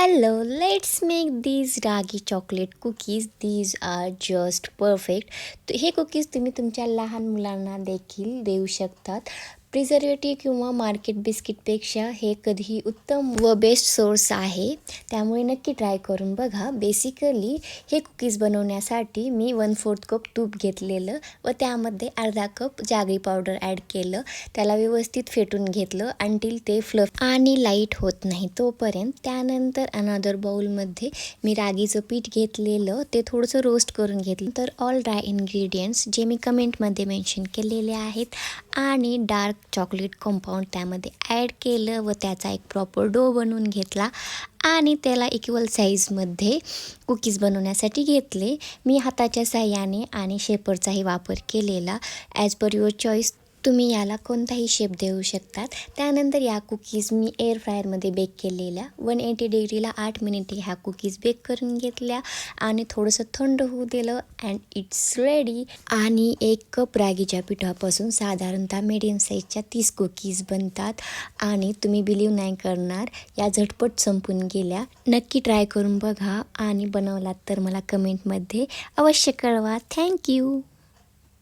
Hello, let's make these ragi chocolate cookies. These are just perfect. हे cookies तुम्ही तुमच्या लहान मुलांना देखील देऊ शकतात. प्रिझर्वेटिव्ह किंवा मार्केट बिस्किटपेक्षा हे कधीही उत्तम व बेस्ट सोर्स आहे. त्यामुळे नक्की ट्राय करून बघा. बेसिकली हे कुकीज बनवण्यासाठी मी 1/4 कप तूप घेतलेलं व त्यामध्ये अर्धा कप जागरी पावडर ॲड केलं. त्याला व्यवस्थित फेटून घेतलं अंटील ते फ्लफ आणि लाईट होत नाही तोपर्यंत. त्यानंतर अनदर बाउलमध्ये मी रागीचं पीठ घेतलेलं ते थोडंसं रोस्ट करून घेतलं. तर ऑल ड्राय इन्ग्रेडियंट्स जे मी कमेंटमध्ये मेन्शन केलेले आहेत आणि डार्क चॉकलेट कंपाऊंड त्यामध्ये ॲड केलं व त्याचा एक प्रॉपर डो बनवून घेतला आणि त्याला इक्वल साईजमध्ये कुकीज बनवण्यासाठी घेतले. मी हाताच्या साह्याने आणि शेपरचाही वापर केलेला. ॲज पर युअर चॉईस तुम्ही याला कोणताही शेप देऊ शकतात. त्यानंतर या कुकीज मी एअर फ्रायरमध्ये बेक केलेल्या 180 डिग्रीला 8 मिनिटे ह्या कुकीज बेक करून घेतल्या आणि थोडंसं थंड होऊ दिलं अँड इट्स रेडी. आणि 1 कप रागीच्या पिठापासून साधारणतः मीडियम साईजच्या 30 कुकीज बनतात आणि तुम्ही बिलीव्ह नाही करणार, या झटपट संपून गेल्या. नक्की ट्राय करून बघा आणि बनवलात तर मला कमेंटमध्ये अवश्य कळवा. थँक्यू.